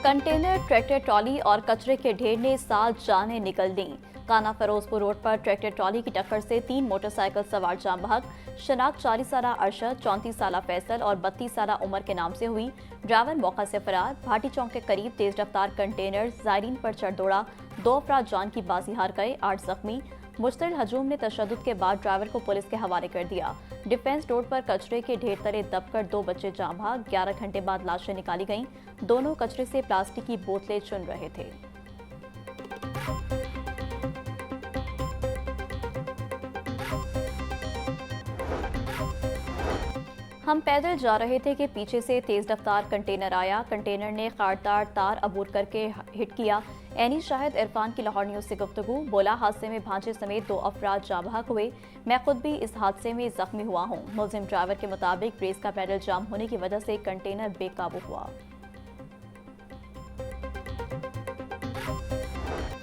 Container, tractor trolley और कचरे के ढेर ने 7 जानें निकल दी। काना फिरोजपुर रोड पर ट्रैक्टर ट्रॉली की टक्कर से 3 मोटरसाइकिल सवार जाम बहक। शनाख्त 40 साला अरशद, 34 साला फैसल और 32 साला उमर के नाम से हुई। ड्राइवर मौका से फरार। भाटी चौक के करीब तेज रफ्तार कंटेनर जायरीन पर चढ़ दौड़ा। 2 अफराद जान की बाजी हार गए, 8 जख्मी। मुश्तइल हजूम ने तशद्दुद के बाद ड्राइवर को पुलिस के हवाले कर दिया। डिफेंस रोड पर कचरे के ढेर तले दबकर 2 बच्चे जाम भाग। 11 घंटे बाद लाशें निकाली गईं। दोनों कचरे से प्लास्टिक की बोतलें चुन रहे थे। हम पैदल जा रहे थे कि पीछे से तेज रफ्तार कंटेनर आया। कंटेनर ने खारदार तार अबूर करके हिट किया। एनी शाहिद इरफान की लाहौर न्यूज से गुफ्तगू। बोला, हादसे में भांजे समेत 2 अफराद जाँ बहक हुए। मैं खुद भी इस हादसे में जख्मी हुआ हूँ। मुलजिम ड्राइवर के मुताबिक ब्रेक का पैडल जाम होने की वजह से कंटेनर बेकाबू हुआ।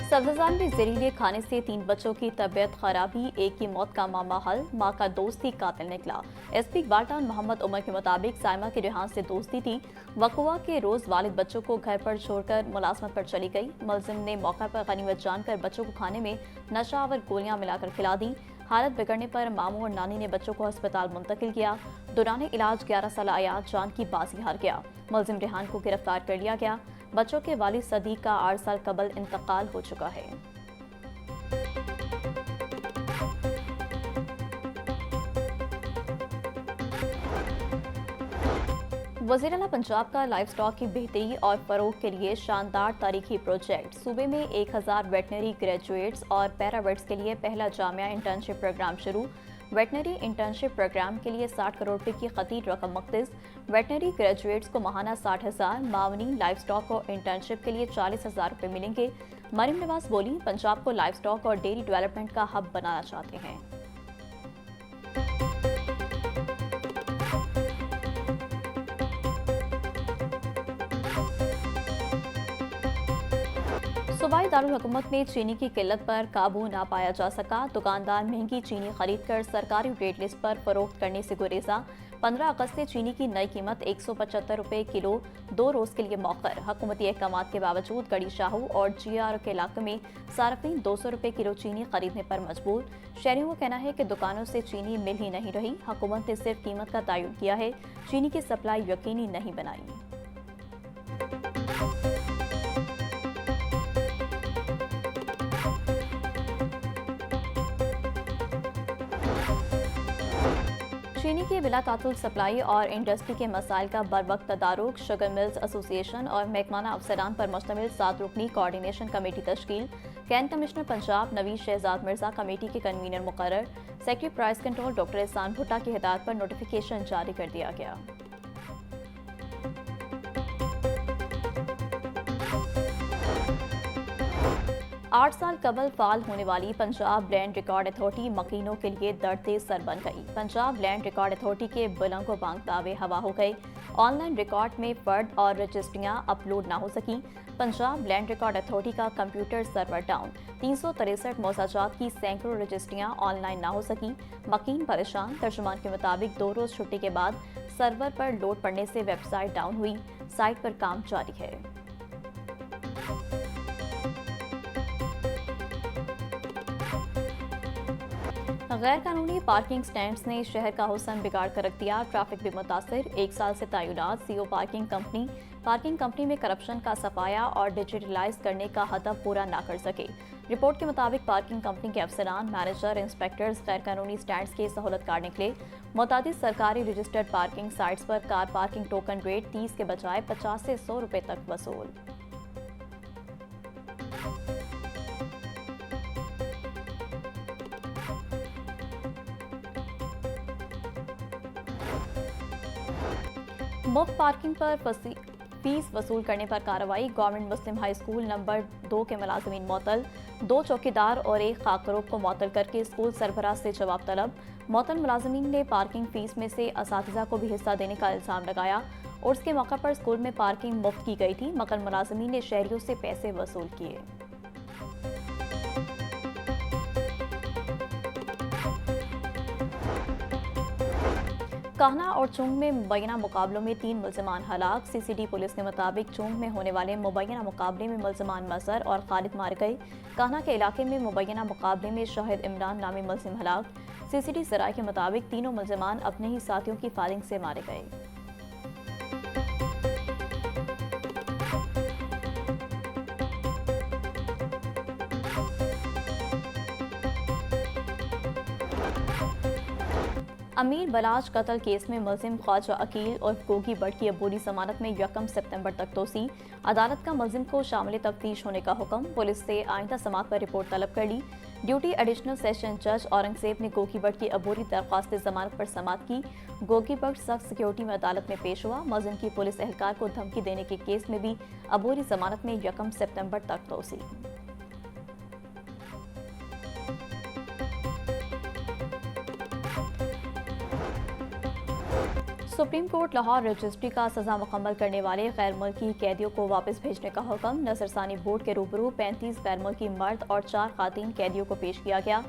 सब्जाजान में जहरीले खाने से 3 बच्चों की तबीयत खराबी, एक की मौत का मामला हल। मां का दोस्त ही कातिल निकला। एसपी इकबाल टाउन मोहम्मद उमर के मुताबिक साइमा के रिहान से दोस्ती थी। वकुआ के रोज वालिद बच्चों को घर पर छोड़कर मुलाजमत पर चली गई। मुलजिम ने मौका पर गनीमत जानकर बच्चों को खाने में नशावर गोलियां मिलाकर खिला दी। हालत बिगड़ने पर मामू और नानी ने बच्चों को अस्पताल मुंतकिल किया। दौरान इलाज 11 साल अयाज जान की बाजी हार गया। मुलजिम रेहान को गिरफ्तार कर लिया गया। बच्चों के वालिद सदीक का 8 साल कबल इंतकाल हो चुका है। वज़ीर-ए-आला पंजाब का लाइफ स्टॉक की बेहतरी और फरोग के लिए शानदार तारीखी प्रोजेक्ट। सूबे में 1000 वेटनरी ग्रेजुएट्स और पैरावेट्स के लिए पहला जामिया इंटर्नशिप प्रोग्राम शुरू। वेटनरी इंटर्नशिप प्रोग्राम के लिए 60 करोड़ रुपए की खतीर रकम मख्तिस। वेटनरी ग्रेजुएट्स को माहाना 60,000, मावनी लाइफ स्टॉक को इंटर्नशिप के लिए 40,000 रुपए मिलेंगे। मरीम नवाज बोली, पंजाब को लाइफ स्टॉक और डेयरी डेवलपमेंट का हब बनाना चाहते हैं। सूबाई दारुल हुकूमत में चीनी की किल्लत पर काबू ना पाया जा सका। दुकानदार महंगी चीनी खरीदकर सरकारी रेट लिस्ट पर फरोख्त करने से गुरेजा। 15 अगस्त से चीनी की नई कीमत 175 रुपए किलो 2 रोज के लिए मौखर। हुकूमती अहकामात के बावजूद गड़ी शाहू और GRO के इलाके में सार्फिन 200 रुपए किलो चीनी खरीदने पर मजबूर। शहरियों का कहना है कि दुकानों से चीनी मिल ही नहीं रही। हुकूमत ने सिर्फ कीमत का तयन किया है, चीनी की सप्लाई यकीनी नहीं बनाई। चीनी की बिला तातुल सप्लाई और इंडस्ट्री के मसाइल का बरवक्त तदारुक। शुगर मिल्स एसोसिएशन और महकमाना अफसरान पर मुश्तमिल 7 रुकनी कोऑर्डिनेशन कमेटी तश्कील। Cane commissioner Punjab Naveed Shahzad Mirza committee के कन्वीनर मुकर्रर। Secretary price control doctor Ehsan Bhutta की हिदायत पर नोटिफिकेशन जारी कर दिया गया। 8 साल कबल फाल होने वाली पंजाब लैंड रिकॉर्ड अथॉरिटी मकीनों के लिए दर्द सर बन गई। पंजाब लैंड रिकॉर्ड अथॉरिटी के बुलंदो बांग दावे हवा हो गए। ऑनलाइन रिकॉर्ड में फर्द और रजिस्ट्रियां अपलोड ना हो सकी। पंजाब लैंड रिकॉर्ड अथॉरिटी का कंप्यूटर सर्वर डाउन। 363 मौजाजात की सैकड़ों रजिस्ट्रियां ऑनलाइन ना हो सकी। मकीन परेशान। तर्जुमान के मुताबिक 2 रोज छुट्टी के बाद सर्वर पर लोड पड़ने से वेबसाइट डाउन हुई। साइट पर काम जारी है। गैर कानूनी पार्किंग स्टैंड्स ने शहर का हुस्न बिगाड़ कर रख दिया। ट्रैफिक भी मुतासिर। 1 साल से तैनात CO पार्किंग कंपनी में करप्शन का सफाया और डिजिटलाइज करने का हदफ पूरा ना कर सके। रिपोर्ट के मुताबिक पार्किंग कंपनी के अफसरान, मैनेजर, इंस्पेक्टर्स गैर कानूनी स्टैंड्स के सहूलत कार निकले। मुतादिद सरकारी रजिस्टर्ड पार्किंग साइट्स पर कार पार्किंग टोकन रेट 30 के बजाय 50 से 100 रुपए तक वसूल। मुफ्त पार्किंग पर फीस वसूल करने पर कार्रवाई। गवर्नमेंट मुस्लिम हाई स्कूल नंबर 2 के मुलाजमीन मुअत्तल। 2 चौकीदार और 1 खाकरोब को मुअत्तल करके स्कूल सरबराह से जवाब तलब। मुअत्तल मुलाजमीन ने पार्किंग फीस में से असातिज़ा को भी हिस्सा देने का इल्जाम लगाया। उर्स के मौका पर स्कूल में पार्किंग मुफ्त की गई थी, मगर मुलाजमीन ने शहरियों से पैसे वसूल किए। कान्हा और चुंग में मुबैना मुकाबलों में 3 मुल्जिमान हलाक। सीसीडी पुलिस के मुताबिक चुंग में होने वाले मुबैना मुकाबले में मुल्जिमान मजहर और खालिद मारे गए। कान्हा के इलाके में मुबैना मुकाबले में शाहिद इमरान नामी मुल्जिम हलाक। सीसीडी सराय के मुताबिक तीनों मुल्जिमान अपने ही साथियों की फायरिंग से मारे गए। अमीर बलाज कत्ल केस में मुल्जिम ख्वाजा अकील और गोगी बट की अबूरी जमानत में 1 सितंबर तक तोसी। अदालत का मुल्जिम को शामिल तफ्तीश होने का हुक्म। पुलिस से आइंदा समात पर रिपोर्ट तलब कर ली। ड्यूटी एडिशनल सेशन जज औरंगजेब ने गोगी बट की अबूरी दरख्वास्त जमानत पर समात की। गोगी बट सख्त सिक्योरिटी में अदालत में पेश हुआ। मुल्जिम की पुलिस एहलकार को धमकी देने के केस में भी अबूरी जमानत में 1 सितंबर तक तोसी। सुप्रीम कोर्ट लाहौर रजिस्ट्री का सजा मुकम्मल करने वाले गैर मुल्की कैदियों को वापस भेजने का हुक्म। नजरसानी बोर्ड के रूबरू 35 गैर मुल्की मर्द और 4 खातीन कैदियों को पेश किया गया।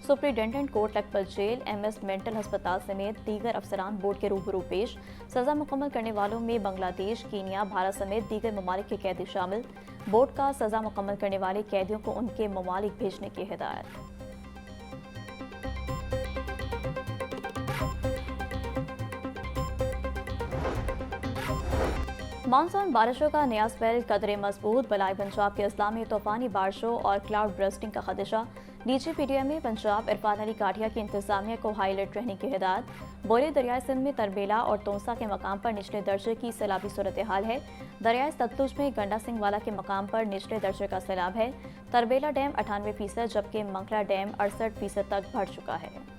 Superintendent court Lakhpat jail, MS mental अस्पताल समेत दीगर अफसरान बोर्ड के रूबरू पेश। सजा मुकम्मल करने वालों में बांग्लादेश, कीनिया, भारत समेत दीगर ममालिक के कैदी शामिल। बोर्ड का सजा मुकम्मल करने वाले कैदियों को उनके ममालिक भेजने की हिदायत। मानसून बारिशों का नया स्पेल कदरे मजबूत। बलाई पंजाब के अजला में तूफानी बारिशों और क्लाउड बर्स्टिंग का खदशा। DGPDM में पंजाब इरफान अली काठिया की इंतजामिया को हाई अलर्ट रहने की हिदायत। बोरे दरियाई सिंध में तरबेला और तोंसा के मकाम पर निचले दर्जे की सैलाबी सूरत हाल है। दरियाई सतलुज में गंडा सिंह वाला के मकाम पर निचले दर्जे का सैलाब है। तरबेला डैम 98%, जबकि मंगला डैम 68% तक भर चुका है।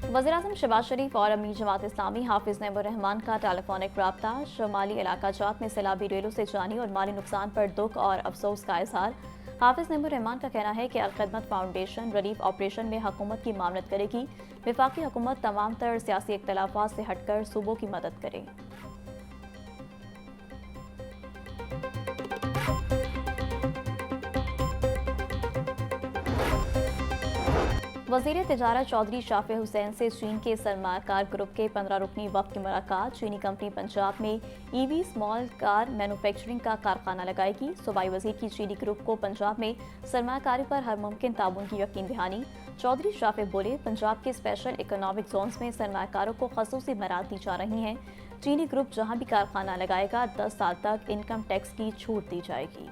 वज़ीर-ए-आज़म शहबाज शरीफ और अमीर जमात इस्लामी हाफिज नईमुर रहमान का टेलीफोनिक रब्ता। शुमाली इलाका जात में सैलाबी रेलों से जानी और माली नुकसान पर दुख और अफसोस का इजहार। हाफिज नईमुर रहमान का कहना है कि अल-खिदमत फाउंडेशन रिलीफ ऑपरेशन में हुकूमत की मामलत करेगी। वफाकी हुकूमत तमाम तर सियासी इख्तलाफात से हटकर सूबों की मदद करे। वज़ीर तिजारत चौधरी शाफे हुसैन से चीन के सरमाकार ग्रुप के 15 रुकनी वफ़द की मुलाकात। चीनी कंपनी पंजाब में EV स्मॉल कार मैन्युफैक्चरिंग का कारखाना लगाएगी। सूबाई वज़ीर की चीनी ग्रुप को पंजाब में सरमाकारी पर हर मुमकिन ताउन की यकीन दहानी। चौधरी शाफे बोले, पंजाब के स्पेशल इकोनॉमिक जोन्स में सरमाकारों को खसूसी मराद दी जा रही हैं। चीनी ग्रुप जहाँ भी कारखाना लगाएगा 10 साल तक इनकम टैक्स की छूट दी जाएगी।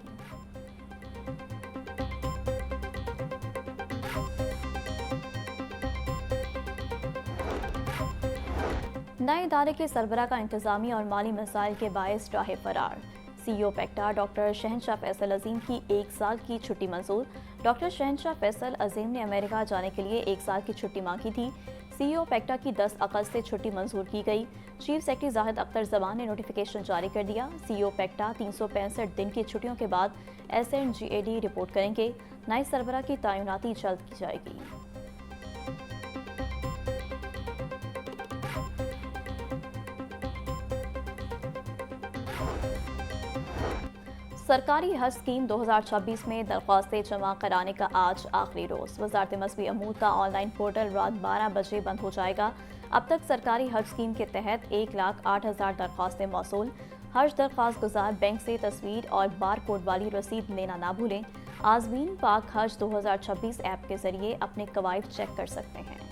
नए इदारे के सरबरा का इंतजामी और माली मसाइल के बायस राह फरार। CEO पेक्टा डॉक्टर शहनशाह फैसल अजीम की 1 साल की छुट्टी मंजूर। डॉक्टर शहनशाह फैसल अजीम ने अमेरिका जाने के लिए 1 साल की छुट्टी मांगी थी। CEO पेक्टा की 10 अगस्त से छुट्टी मंजूर की गई। चीफ सेक्रेटरी जाहिद अख्तर जमान ने नोटिफिकेशन जारी कर दिया। CEO पेक्टा 365 दिन की छुट्टियों के बाद SNGAD रिपोर्ट करेंगे। नए सरबरा की तैनाती जल्द की जाएगी। सरकारी हज स्कीम 2026 में दरख्वास्तें जमा कराने का आज आखिरी रोज़। वजारत मज़हबी अमूर का ऑनलाइन पोर्टल रात 12 बजे बंद हो जाएगा। अब तक सरकारी हज स्कीम के तहत 1,08,000 दरख्वास्तें मौसूल। हज दरख्वास्त गुजार बैंक से तस्वीर और बार कोड वाली रसीद लेना ना भूलें। आज़मीन पाक हज 2026 ऐप के जरिए अपने कवायद चेक कर सकते हैं।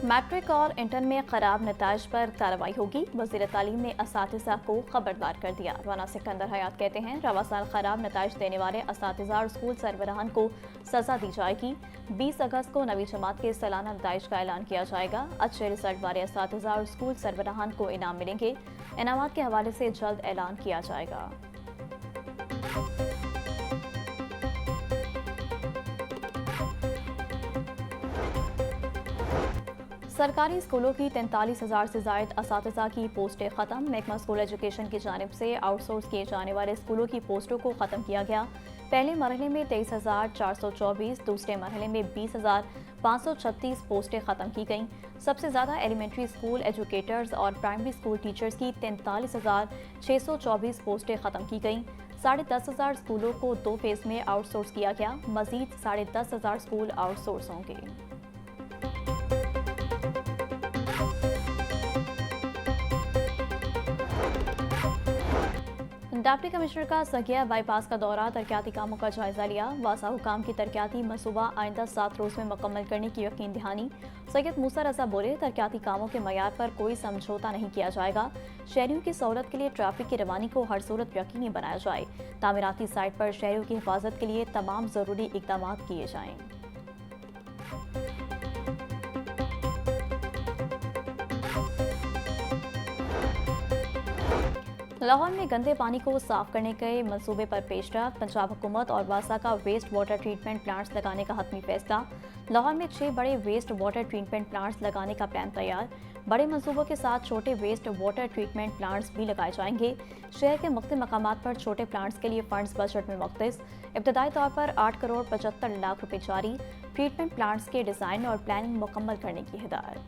मैट्रिक और इंटर में खराब नताइज पर कार्रवाई होगी। वज़ीर तालीम ने असातिज़ा को खबरदार कर दिया। राना सिकंदर हयात कहते हैं, रवा साल खराब नताइज देने वाले असातिज़ा और स्कूल सरबराहान को सजा दी जाएगी। 20 अगस्त को नवी जमात के सालाना नताइज का ऐलान किया जाएगा। अच्छे रिजल्ट वाले असातिज़ा और स्कूल सरबराहान को इनाम मिलेंगे। इनामात के हवाले से जल्द ऐलान किया जाएगा। सरकारी स्कूलों की 43,000 से ज़ायद असातिज़ा की पोस्टें ख़त्म। महकमा स्कूल एजुकेशन की जानिब से आउटसोर्स किए जाने वाले स्कूलों की पोस्टों को ख़त्म किया गया। पहले मरहले में 23,424, दूसरे मरहले में 536 पोस्टें खत्म की गईं। सबसे ज़्यादा एलिमेंट्री स्कूल एजुकेटर्स और प्राइमरी स्कूल टीचर्स की 43,624 पोस्टें खत्म की गईं। 10,500 स्कूलों को 2 फेज में आउटसोर्स किया गया। मजीद 10,500 स्कूल आउटसोर्स होंगे। डिप्टी कमिश्नर का सगिया बाईपास का दौरा, तरक्याती कामों का जायजा लिया। वासा हुकाम की तरक्याती मनसूबा आइंदा 7 रोज में मुकम्मल करने की यकीन दहानी। सैयद मूसा रजा बोले, तरक्याती कामों के मयार पर कोई समझौता नहीं किया जाएगा। शहरियों की सहूलत के लिए ट्रैफिक की रवानी को हर सूरत यकीनी बनाया जाए। तामीराती साइट पर शहरियों की हिफाजत के लिए तमाम जरूरी इकदाम किए जाएं। लाहौर में गंदे पानी को साफ करने के मंसूबे पर पेशरफ। पंजाब हुकूमत और वासा का वेस्ट वाटर ट्रीटमेंट प्लांट्स लगाने का हतमी फैसला। लाहौर में 6 बड़े वेस्ट वाटर ट्रीटमेंट प्लांट्स लगाने का प्लान तैयार। बड़े मंसूबों के साथ छोटे वेस्ट वाटर ट्रीटमेंट प्लांट्स भी लगाए जाएंगे। शहर के मुख्तलिफ मकामात पर छोटे प्लांट्स के लिए फंड्स बजट में मुख्तस। इब्तदाई तौर पर 8 करोड़ 75 लाख रुपए जारी। ट्रीटमेंट प्लांट्स के डिज़ाइन और प्लानिंग मुकम्मल करने की हिदायत।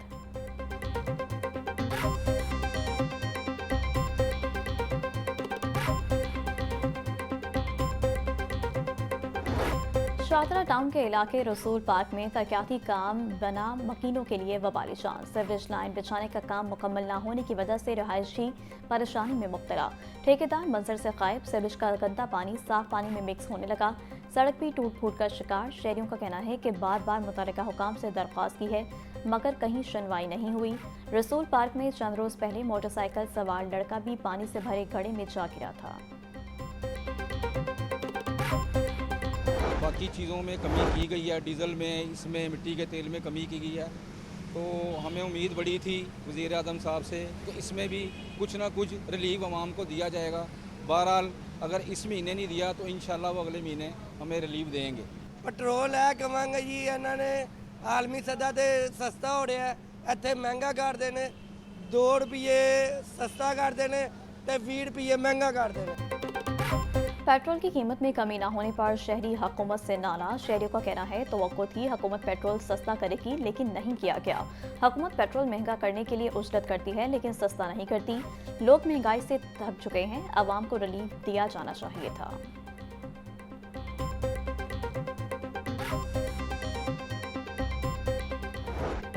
शाहतरा टाउन के इलाके रसूल पार्क में तरक्याती काम बना मकीनों के लिए वबाली चांस। सीवरेज लाइन बिछाने का काम मुकम्मल न होने की वजह से रहायशी परेशानी में मुब्तला। ठेकेदार मंजर से गायब। सीवरेज का गंदा पानी साफ पानी में मिक्स होने लगा। सड़क भी टूट फूट का शिकार। शहरियों का कहना है कि बार बार मुतल्लिका हुकाम से दरख्वास्त की है मगर कहीं सुनवाई नहीं हुई। रसूल पार्क में चंद रोज पहले मोटरसाइकिल सवार लड़का भी पानी से भरे घड़े में जा गिरा था। बाकी चीज़ों में कमी की गई है, डीज़ल में, इसमें मिट्टी के तेल में कमी की गई है। तो हमें उम्मीद बड़ी थी वज़ीर आज़म साहब से कि इसमें भी कुछ ना कुछ रिलीफ आवाम को दिया जाएगा। बहरहाल अगर इस महीने नहीं दिया तो इंशाल्लाह वो अगले महीने हमें रिलीफ देंगे। पेट्रोल है कमांगा जी, इन्होंने आलमी सतह ते सस्ता हो रहा है, इत्थे महंगा करते हैं। 2 रुपये सस्ता करते हैं तो 20 रुपये महंगा करते हैं। पेट्रोल की कीमत में कमी न होने पर शहरी हुकूमत से नाराज। शहरियों का कहना है तवक्को थी हुकूमत पेट्रोल सस्ता करेगी लेकिन नहीं किया गया। हुकूमत पेट्रोल महंगा करने के लिए उजरत करती है लेकिन सस्ता नहीं करती। लोग महंगाई से थक चुके हैं। आवाम को रिलीफ दिया जाना चाहिए था।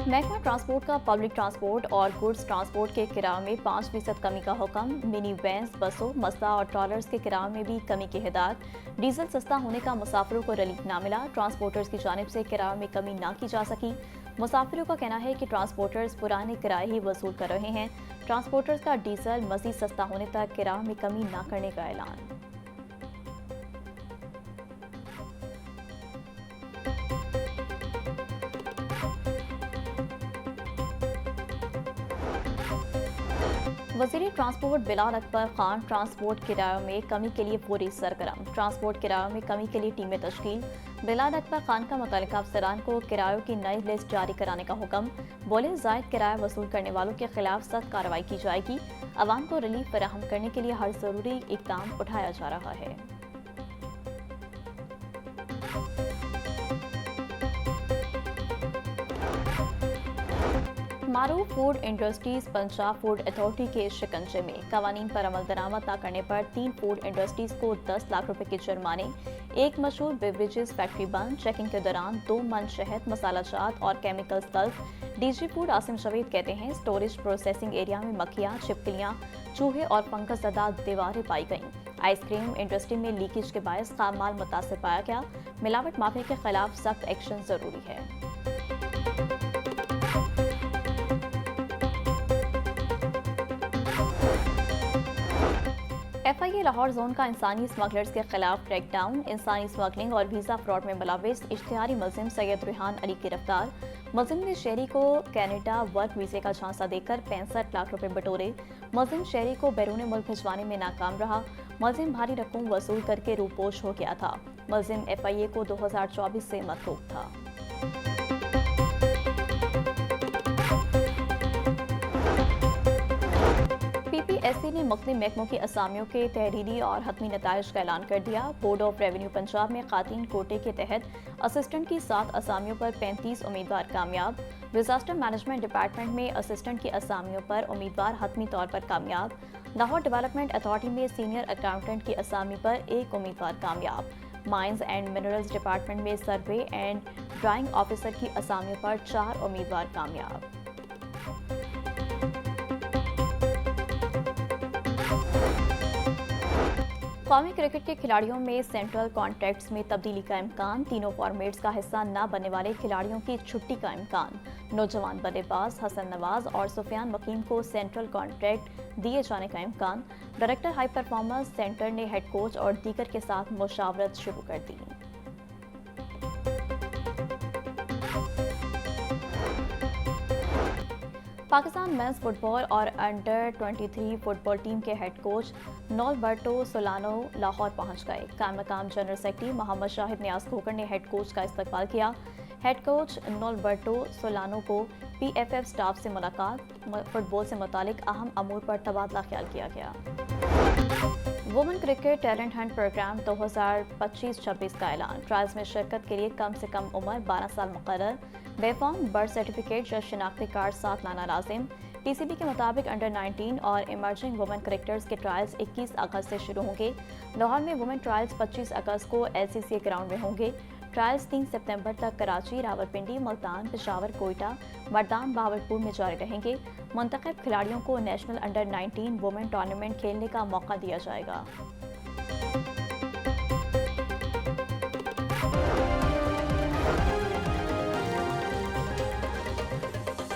महकमा ट्रांसपोर्ट का पब्लिक ट्रांसपोर्ट और गुड्स ट्रांसपोर्ट के किराए में 5% कमी का हुक्म। मिनी वैन्स, बसों, मसला और ट्रॉलर्स के किराए में भी कमी की हिदायत। डीजल सस्ता होने का मुसाफिरों को रिलीफ ना मिला। ट्रांसपोर्टर्स की जानिब से किराए में कमी ना की जा सकी। मुसाफिरों का कहना है कि ट्रांसपोर्टर्स पुराने किराए ही वसूल कर रहे हैं। ट्रांसपोर्टर्स का डीजल मजीद सस्ता होने तक किराए में कमी ना करने का ऐलान। वज़ीर ट्रांसपोर्ट बिलाल अकबर खान ट्रांसपोर्ट किरायों में कमी के लिए पूरी सरगर्म। ट्रांसपोर्ट किरायों में कमी के लिए टीमें तश्कील। बिलाल अकबर खान का मुतल्लिका अफसरान को किरायों की नई लिस्ट जारी कराने का हुक्म। बोले जायद किराया वसूल करने वालों के खिलाफ सख्त कार्रवाई की जाएगी। आवाम को रिलीफ फराहम करने के लिए हर जरूरी इकदाम उठाया जा रहा है। मारूफ food industries Punjab food authority के शिकंजे में। कवानीन पर अमल दरामद न करने पर 3 फूड इंडस्ट्रीज को 10 लाख रुपए के जुर्माने। एक मशहूर बेवरेजेस फैक्ट्री बंद। चेकिंग के दौरान 2 मन शहद, मसाला जात और केमिकल्स तल्फ। डीजी फूड आसिम जावेद कहते हैं स्टोरेज प्रोसेसिंग एरिया में मक्खियां, छिपकलियां, चूहे और फंगस ज़दा दीवारें पाई गईं। आइसक्रीम इंडस्ट्री में लीकेज के बायस खाम माल मुतासिर पाया गया। मिलावट माफिया के खिलाफ सख्त एक्शन जरूरी है। FIA लाहौर जोन का इंसानी स्मगलर्स के खिलाफ क्रैकडाउन। इंसानी स्मगलिंग और वीज़ा फ्रॉड में मुलविस इश्तिहारी मुलजिम सैयद रेहान अली गिरफ्तार। मुलजिम ने शहरी को कनाडा वर्क वीज़े का झांसा देकर 65 लाख रुपए बटोरे। मुलजिम शहरी को बैरून मुल्क भिजवाने में नाकाम रहा। मुलजिम भारी रकम वसूल करके रूपोश हो गया था। मुलजिम FIA को 2024 से मतरूक था। PPSC ने मुख्तलिफ महकमों की असामियों के तहरीरी और हतमी नताइज का ऐलान कर दिया। बोर्ड ऑफ रेवेन्यू पंजाब में खातीन कोटे के तहत असिस्टेंट की 7 असामियों पर 35 उम्मीदवार कामयाब। डिजास्टर मैनेजमेंट डिपार्टमेंट में असिस्टेंट की असामियों पर उम्मीदवार हतमी तौर पर कामयाब। लाहौर डेवलपमेंट अथॉरिटी में सीनियर अकाउंटेंट की असामी पर 1 उम्मीदवार कामयाब। माइंस एंड मिनरल्स डिपार्टमेंट में सर्वे एंड ड्राइंग ऑफिसर की असामियों पर 4 उम्मीदवार कामयाब। कौमी क्रिकेट के खिलाड़ियों में सेंट्रल कॉन्ट्रैक्ट्स में तब्दीली का इम्कान। तीनों फॉर्मेट्स का हिस्सा न बनने वाले खिलाड़ियों की छुट्टी का इम्कान। नौजवान बल्लेबाज हसन नवाज और सुफियान वकीम को सेंट्रल कॉन्ट्रैक्ट दिए जाने का इम्कान। डायरेक्टर हाई परफॉर्मेंस सेंटर ने हेड कोच और दीगर के साथ मुशावरत शुरू कर दी। पाकिस्तान मेंस फुटबॉल और अंडर 23 फुटबॉल टीम के हेड कोच नॉल्बर्टो सोलानो लाहौर पहुंच गए। कायम मकाम जनरल सेक्रेटरी मोहम्मद शाहिद नियाज खोकर ने हेड कोच का इस्तकबाल किया। हेड कोच नॉल्बर्टो सोलानो को PFF स्टाफ से मुलाकात, फुटबॉल से मुतालिक अहम अमूर पर तबादला ख्याल किया गया। Women cricket talent hunt programme 2025-26 का ऐलान। ट्रायल्स में शिरकत के लिए कम से कम उम्र 12 साल मुकर्रर। बेफॉर्म बर्थ सर्टिफिकेट या शिनाख्ती कार्ड साथ लाना लाजिम। TCB के मुताबिक अंडर 19 और इमर्जिंग वुमेन क्रिकेटर्स के ट्रायल्स 21 अगस्त से शुरू होंगे। लाहौर में वुमेन ट्रायल्स 25 अगस्त को LCCA ग्राउंड में होंगे। ट्रायल्स 3 सितंबर तक कराची, रावलपिंडी, मुल्तान, पेशावर, कोयटा, मर्दान, बावलपुर में जारी रहेंगे। मुंतखब खिलाड़ियों को नेशनल अंडर 19 वुमेन टूर्नामेंट खेलने का मौका दिया जाएगा।